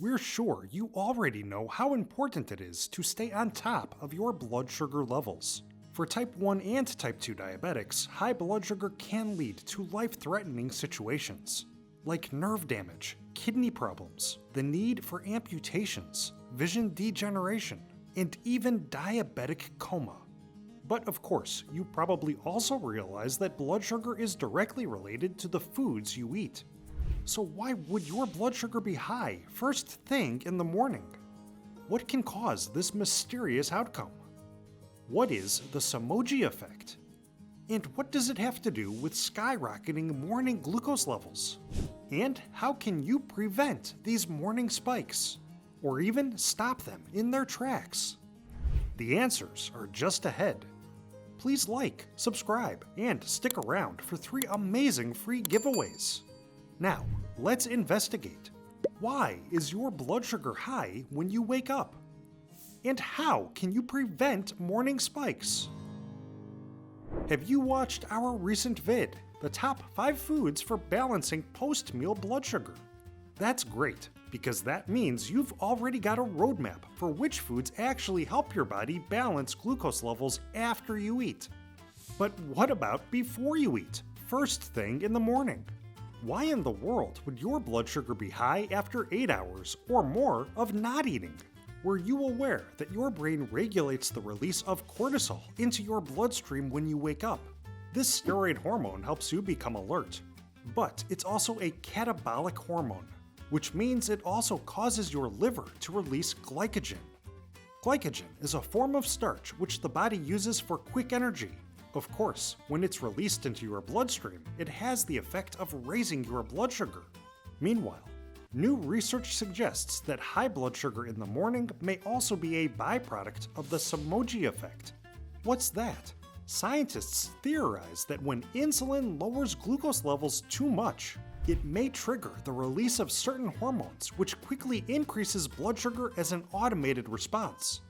We're sure you already know how important it is to stay on top of your blood sugar levels. For type 1 and type 2 diabetics, high blood sugar can lead to life-threatening situations, like nerve damage, kidney problems, the need for amputations, vision degeneration, and even diabetic coma. But of course, you probably also realize that blood sugar is directly related to the foods you eat. So why would your blood sugar be high first thing in the morning? What can cause this mysterious outcome? What is the SOMOGYI effect? And what does it have to do with skyrocketing morning glucose levels? And how can you prevent these morning spikes? Or even stop them in their tracks? The answers are just ahead. Please like, subscribe, and stick around for 3 amazing free giveaways. Now, let's investigate. Why is your blood sugar high when you wake up? And how can you prevent morning spikes? Have you watched our recent vid, the top 5 foods for balancing post-meal blood sugar? That's great, because that means you've already got a roadmap for which foods actually help your body balance glucose levels after you eat. But what about before you eat, first thing in the morning? Why in the world would your blood sugar be high after 8 hours or more of not eating? Were you aware that your brain regulates the release of cortisol into your bloodstream when you wake up? This steroid hormone helps you become alert, but it's also a catabolic hormone, which means it also causes your liver to release glycogen. Glycogen is a form of starch which the body uses for quick energy. Of course, when it's released into your bloodstream, it has the effect of raising your blood sugar. Meanwhile, new research suggests that high blood sugar in the morning may also be a byproduct of the SOMOGYI effect. What's that? Scientists theorize that when insulin lowers glucose levels too much, it may trigger the release of certain hormones which quickly increases blood sugar as an automated response.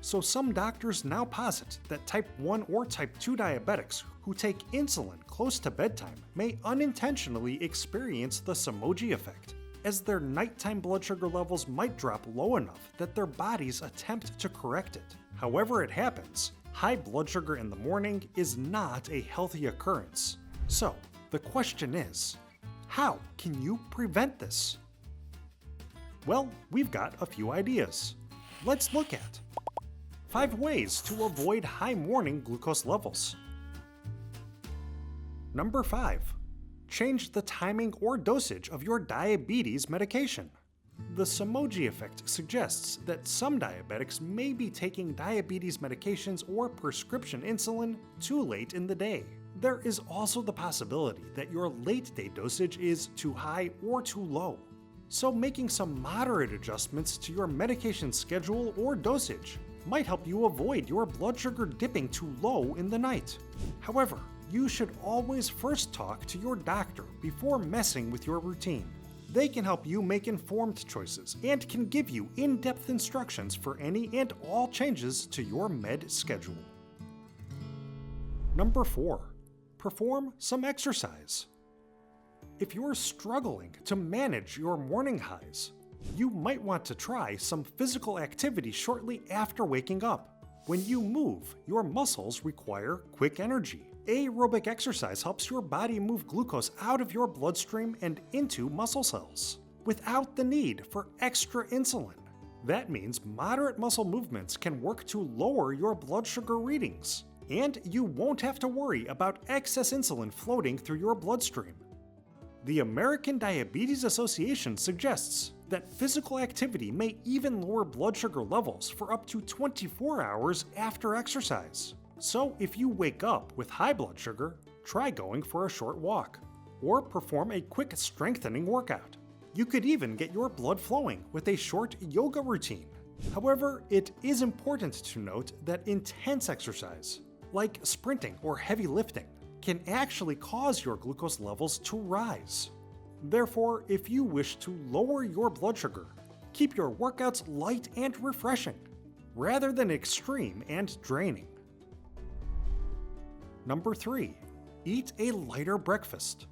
So some doctors now posit that type 1 or type 2 diabetics who take insulin close to bedtime may unintentionally experience the SOMOGYI effect, as their nighttime blood sugar levels might drop low enough that their bodies attempt to correct it. However it happens, high blood sugar in the morning is not a healthy occurrence. So, the question is, how can you prevent this? Well, we've got a few ideas. Let's look at 5 ways to avoid high morning glucose levels. Number 5. Change the timing or dosage of your diabetes medication. The SOMOGYI effect suggests that some diabetics may be taking diabetes medications or prescription insulin too late in the day. There is also the possibility that your late-day dosage is too high or too low. So making some moderate adjustments to your medication schedule or dosage might help you avoid your blood sugar dipping too low in the night. However, you should always first talk to your doctor before messing with your routine. They can help you make informed choices and can give you in-depth instructions for any and all changes to your med schedule. Number 4. Perform some exercise. If you're struggling to manage your morning highs, you might want to try some physical activity shortly after waking up. When you move, your muscles require quick energy. Aerobic exercise helps your body move glucose out of your bloodstream and into muscle cells, without the need for extra insulin. That means moderate muscle movements can work to lower your blood sugar readings, and you won't have to worry about excess insulin floating through your bloodstream. The American Diabetes Association suggests that physical activity may even lower blood sugar levels for up to 24 hours after exercise. So if you wake up with high blood sugar, try going for a short walk, or perform a quick strengthening workout. You could even get your blood flowing with a short yoga routine. However, it is important to note that intense exercise, like sprinting or heavy lifting, can actually cause your glucose levels to rise. Therefore, if you wish to lower your blood sugar, keep your workouts light and refreshing, rather than extreme and draining. Number 3. Eat a lighter breakfast.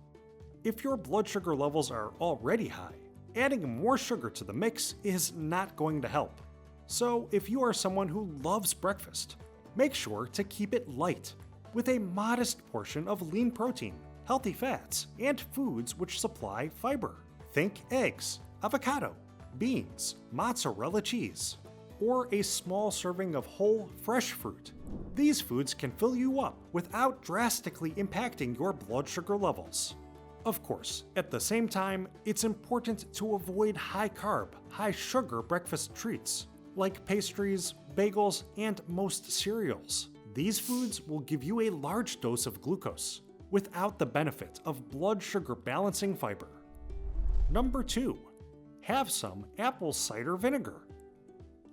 If your blood sugar levels are already high, adding more sugar to the mix is not going to help. So if you are someone who loves breakfast, make sure to keep it light, with a modest portion of lean protein, healthy fats, and foods which supply fiber. Think eggs, avocado, beans, mozzarella cheese, or a small serving of whole, fresh fruit. These foods can fill you up without drastically impacting your blood sugar levels. Of course, at the same time, it's important to avoid high-carb, high-sugar breakfast treats, like pastries, bagels, and most cereals. These foods will give you a large dose of glucose, without the benefit of blood sugar balancing fiber. Number 2. Have some apple cider vinegar.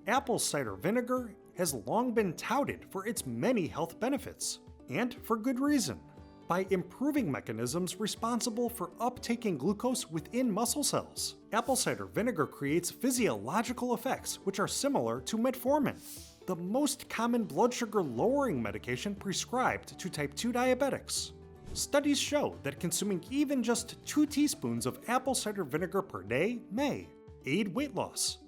Apple cider vinegar has long been touted for its many health benefits, and for good reason. By improving mechanisms responsible for uptaking glucose within muscle cells, apple cider vinegar creates physiological effects which are similar to metformin, the most common blood sugar lowering medication prescribed to type 2 diabetics. Studies show that consuming even just 2 teaspoons of apple cider vinegar per day may aid weight loss,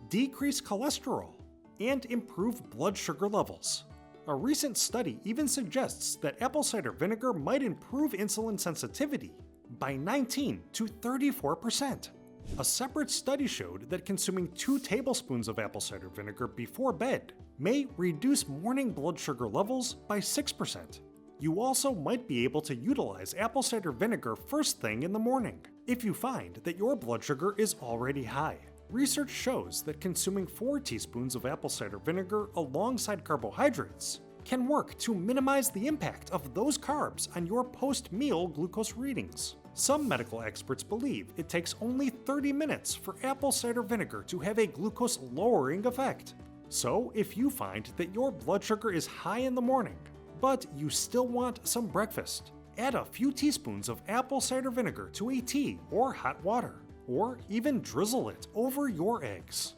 decrease cholesterol, and improve blood sugar levels. A recent study even suggests that apple cider vinegar might improve insulin sensitivity by 19 to 34%. A separate study showed that consuming 2 tablespoons of apple cider vinegar before bed may reduce morning blood sugar levels by 6%. You also might be able to utilize apple cider vinegar first thing in the morning if you find that your blood sugar is already high. Research shows that consuming 4 teaspoons of apple cider vinegar alongside carbohydrates can work to minimize the impact of those carbs on your post-meal glucose readings. Some medical experts believe it takes only 30 minutes for apple cider vinegar to have a glucose-lowering effect. So if you find that your blood sugar is high in the morning, but you still want some breakfast, add a few teaspoons of apple cider vinegar to a tea or hot water, or even drizzle it over your eggs.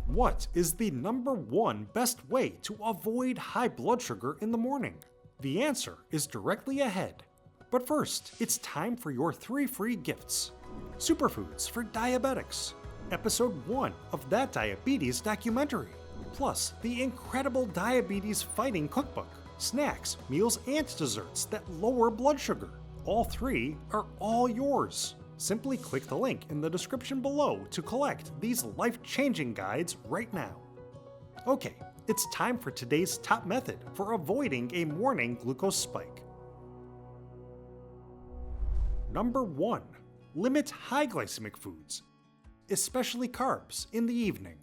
What is the number 1 best way to avoid high blood sugar in the morning? The answer is directly ahead. But first, it's time for your 3 free gifts. Superfoods for Diabetics, Episode 1 of That Diabetes documentary, plus the incredible Diabetes Fighting Cookbook, snacks, meals, and desserts that lower blood sugar. All 3 are all yours. Simply click the link in the description below to collect these life-changing guides right now. Okay, it's time for today's top method for avoiding a morning glucose spike. Number 1. Limit high glycemic foods, especially carbs, in the evening.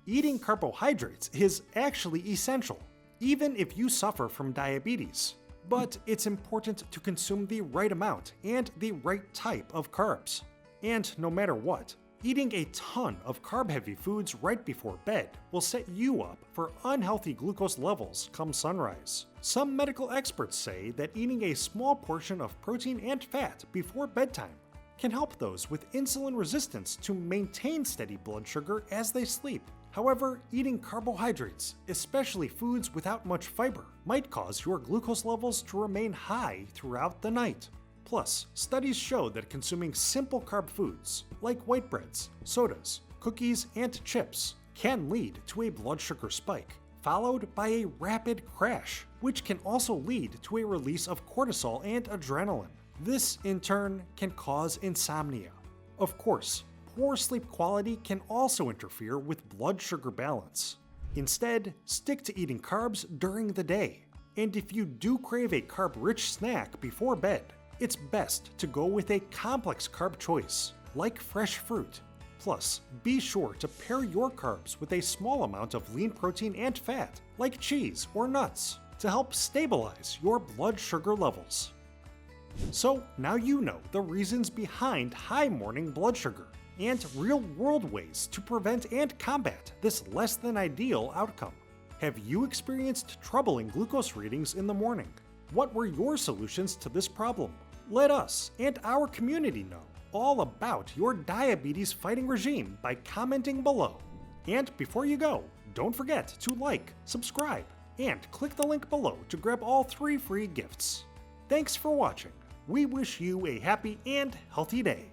Eating carbohydrates is actually essential, even if you suffer from diabetes. But it's important to consume the right amount and the right type of carbs. And no matter what, eating a ton of carb-heavy foods right before bed will set you up for unhealthy glucose levels come sunrise. Some medical experts say that eating a small portion of protein and fat before bedtime can help those with insulin resistance to maintain steady blood sugar as they sleep. However, eating carbohydrates, especially foods without much fiber, might cause your glucose levels to remain high throughout the night. Plus, studies show that consuming simple carb foods, like white breads, sodas, cookies, and chips, can lead to a blood sugar spike, followed by a rapid crash, which can also lead to a release of cortisol and adrenaline. This, in turn, can cause insomnia. Of course, poor sleep quality can also interfere with blood sugar balance. Instead, stick to eating carbs during the day. And if you do crave a carb-rich snack before bed, it's best to go with a complex carb choice, like fresh fruit. Plus, be sure to pair your carbs with a small amount of lean protein and fat, like cheese or nuts, to help stabilize your blood sugar levels. So now you know the reasons behind high morning blood sugar, and real-world ways to prevent and combat this less-than-ideal outcome. Have you experienced troubling glucose readings in the morning? What were your solutions to this problem? Let us and our community know all about your diabetes fighting regime by commenting below. And before you go, don't forget to like, subscribe, and click the link below to grab all 3 free gifts. Thanks for watching. We wish you a happy and healthy day.